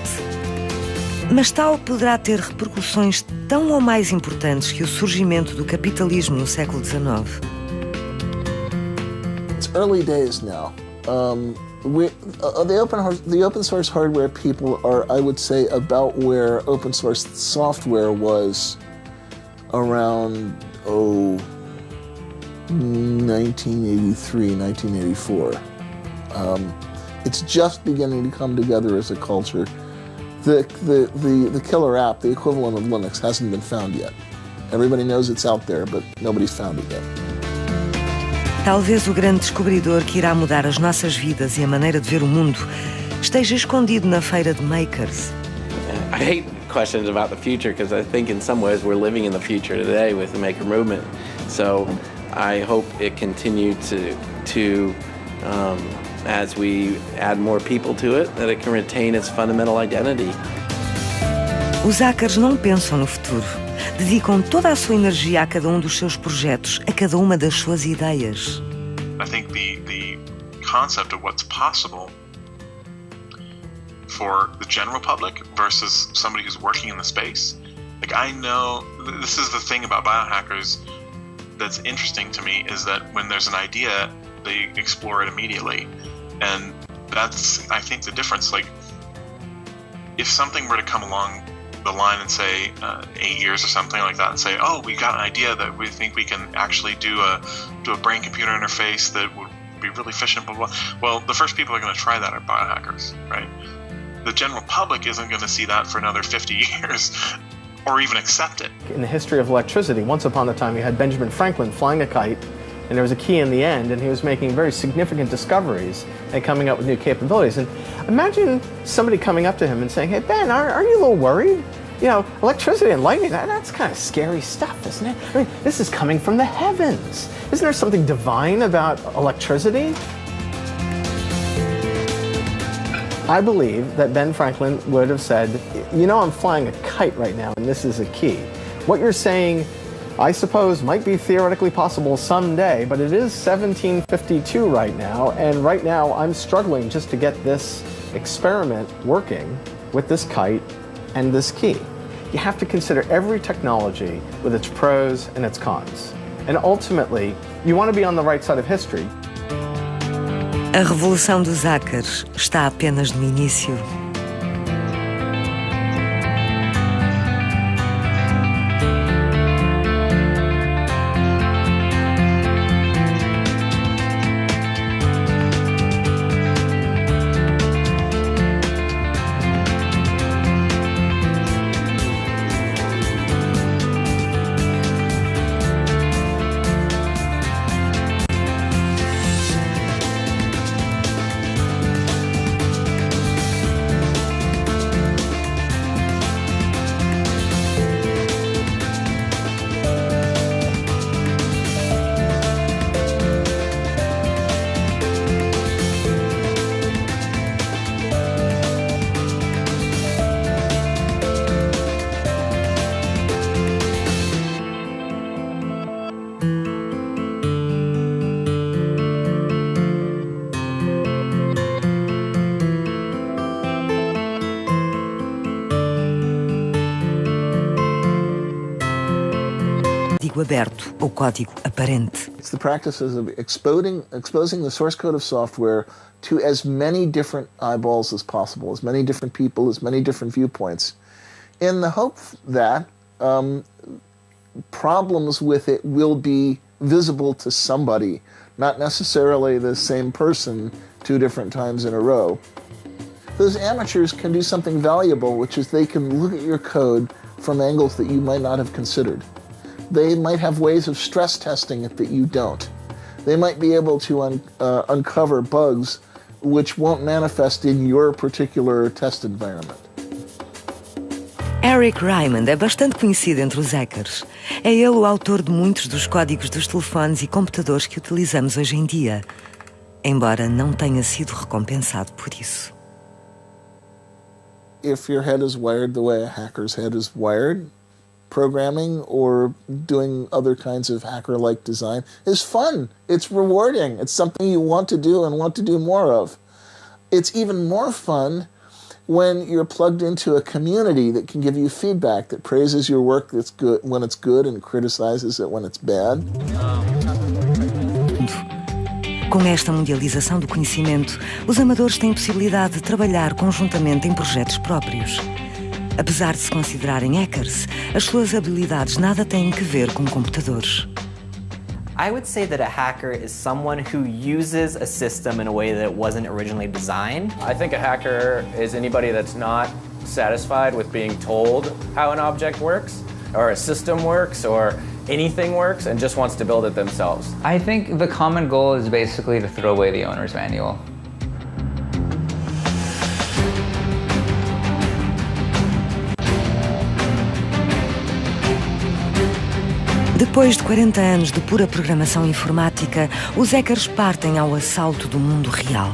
Mas tal poderá ter repercussões tão ou mais importantes que o surgimento do capitalismo no século XIX. It's early days now. The open source hardware people are, I would say, about where open source software was around 1983, 1984. It's just beginning to come together as a culture. The killer app, the equivalent of Linux, hasn't been found yet. Everybody knows it's out there, but nobody's found it yet. Talvez o grande descobridor que irá mudar as nossas vidas e a maneira de ver o mundo esteja escondido na feira de makers. I hate questions about the future because I think in some ways we're living in the future today with the maker movement. So I hope it continues to as we add more people to it, that it can retain its fundamental identity. Os hackers não pensam no futuro. Dedicam toda a sua energia a cada um dos seus projetos, a cada uma das suas ideias. I think the concept of what's possible for the general public versus somebody who's working in the space. Like, I know this is the thing about biohackers that's interesting to me, is that when there's an idea, they explore it immediately. And that's, I think, the difference. Like, if something were to come along the line and say 8 years or something like that and say, oh, we got an idea that we think we can actually do a brain-computer interface that would be really efficient, blah, blah. Well, the first people are going to try that are biohackers, right? The general public isn't going to see that for another 50 years or even accept it. In the history of electricity, once upon a time you had Benjamin Franklin flying a kite and there was a key in the end, and he was making very significant discoveries and coming up with new capabilities. And imagine somebody coming up to him and saying, "Hey, Ben, are you a little worried? You know, electricity and lightning, that's kind of scary stuff, isn't it? I mean, this is coming from the heavens. Isn't there something divine about electricity?" I believe that Ben Franklin would have said, "You know, I'm flying a kite right now, and this is a key. What you're saying, I suppose, might be theoretically possible someday, but it is 1752 right now, and right now I'm struggling just to get this experiment working with this kite and this key." You have to consider every technology with its pros and its cons. And ultimately, you want to be on the right side of history. A revolução dos hackers está apenas no início. Código aberto ou código aparente. It's the practices of exposing the source code of software to as many different eyeballs as possible, as many different people, as many different viewpoints, in the hope that problems with it will be visible to somebody, not necessarily the same person 2 different times in a row. Those amateurs can do something valuable, which is they can look at your code from angles that you might not have considered. They might have ways of stress testing it that you don't. They might be able to uncover bugs which won't manifest in your particular test environment. Eric Raymond é bastante conhecido entre os hackers. É ele o autor de muitos dos códigos dos telefones e computadores que utilizamos hoje em dia, embora não tenha sido recompensado por isso. If your head is wired the way a hacker's head is wired, programming or doing other kinds of hacker-like design is fun. It's rewarding. It's something you want to do and want to do more of. It's even more fun when you're plugged into a community that can give you feedback, that praises your work that's good when it's good and criticizes it when it's bad. Com esta mundialização do conhecimento, os amadores têm possibilidade de trabalhar conjuntamente em projetos próprios. Apesar de se considerarem hackers, as suas habilidades nada têm que ver com computadores. I would say that a hacker is someone who uses a system in a way that it wasn't originally designed. I think a hacker is anybody that's not satisfied with being told how an object works, or a system works, or anything works, and just wants to build it themselves. I think the common goal is basically to throw away the owner's manual. Depois de 40 anos de pura programação informática, os hackers partem ao assalto do mundo real.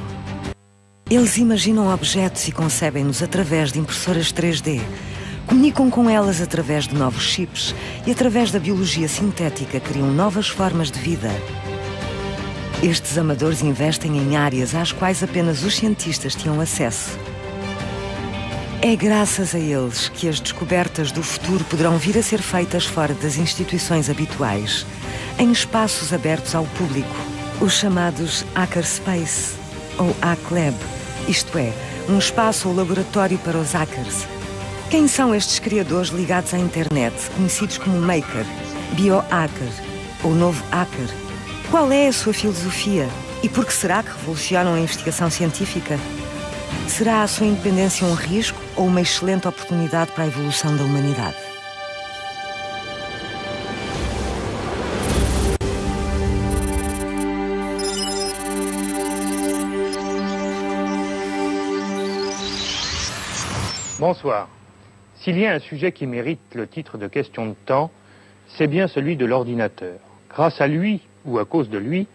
Eles imaginam objetos e concebem-nos através de impressoras 3D, comunicam com elas através de novos chips e através da biologia sintética criam novas formas de vida. Estes amadores investem em áreas às quais apenas os cientistas tinham acesso. É graças a eles que as descobertas do futuro poderão vir a ser feitas fora das instituições habituais, em espaços abertos ao público, os chamados Hackerspace ou HackLab, isto é, um espaço ou laboratório para os hackers. Quem são estes criadores ligados à internet, conhecidos como Maker, Biohacker ou Novo Hacker? Qual é a sua filosofia? E por que será que revolucionam a investigação científica? Será a sua independência um risco ou uma excelente oportunidade para a evolução da humanidade? Bonsoir. S'il y a un sujet qui mérite le titre de question de temps, c'est bien celui de l'ordinateur. Grâce à lui, ou à cause de lui,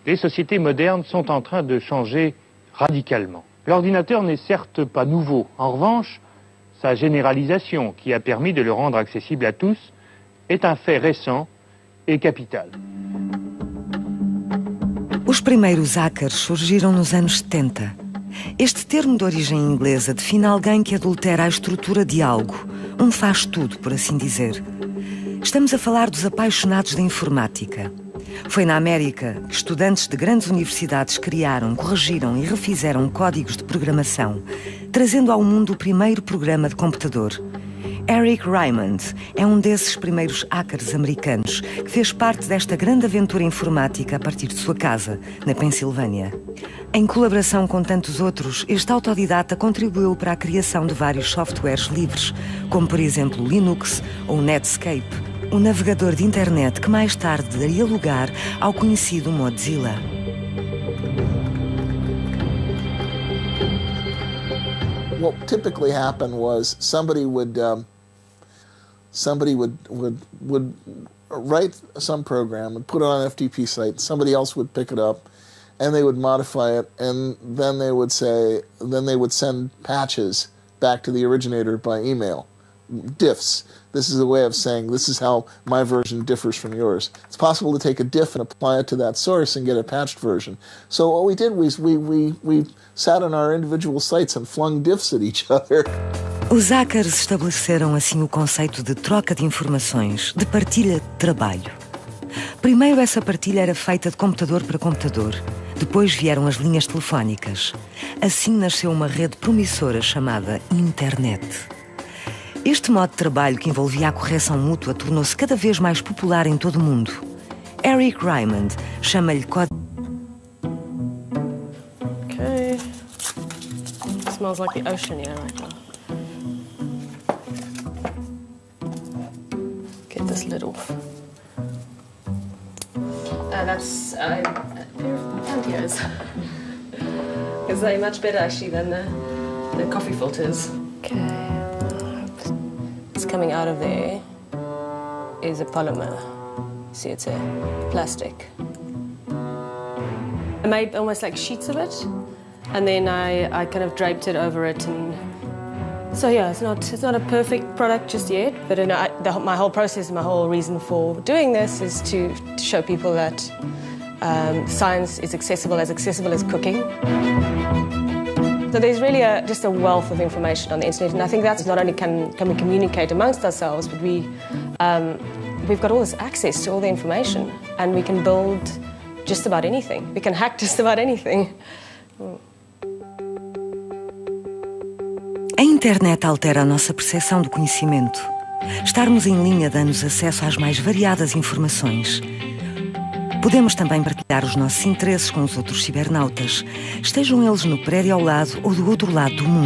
les sociétés modernes sont en train de changer radicalement. L'ordinateur n'est certes pas nouveau. En revanche, sa généralisation, qui a permis de le rendre accessible à tous, est un fait récent e capital. Os primeiros hackers surgiram nos anos 70. Este termo de origem inglesa define alguém que adultera a estrutura de algo, um faz-tudo, por assim dizer. Estamos a falar dos apaixonados da informática. Foi na América que estudantes de grandes universidades criaram, corrigiram e refizeram códigos de programação, trazendo ao mundo o primeiro programa de computador. Eric Raymond é um desses primeiros hackers americanos que fez parte desta grande aventura informática a partir de sua casa, na Pensilvânia. Em colaboração com tantos outros, este autodidata contribuiu para a criação de vários softwares livres, como por exemplo Linux ou Netscape, o navegador de internet que mais tarde daria lugar ao conhecido Mozilla. What typically happened was somebody would write some program and put it on an FTP site. Somebody else would pick it up, and they would modify it, and then they would send patches back to the originator by email. Diffs. This is a way of saying this is how my version differs from yours. It's possible to take a diff and apply it to that source and get a patched version. So what we did was we sat on our individual sites and flung diffs at each other. Os hackers estabeleceram assim o conceito de troca de informações, de partilha de trabalho. Primeiro essa partilha era feita de computador para computador. Depois vieram as linhas telefónicas. Assim nasceu uma rede promissora chamada Internet. Este modo de trabalho que envolvia a correção mútua tornou-se cada vez mais popular em todo o mundo. Eric Raymond chama-lhe código. Okay. It smells like the ocean here right now. Get this lid off. That's Pantiers. Because they're much better actually than the coffee filters. Okay. What's coming out of there is a polymer. See, it's a plastic. I made almost like sheets of it, and then I kind of draped it over it, and so yeah, it's not a perfect product just yet. But my whole process, my whole reason for doing this is to show people that science is accessible as cooking. So there's really just a wealth of information on the internet, and I think that's not only can we communicate amongst ourselves, but we've got all this access to all the information, and we can build just about anything. We can hack just about anything. A internet altera a nossa percepção do conhecimento. Estarmos em linha dá-nos acesso às mais variadas informações. Podemos também partilhar os nossos interesses com os outros cibernautas, estejam eles no prédio ao lado ou do outro lado do mundo.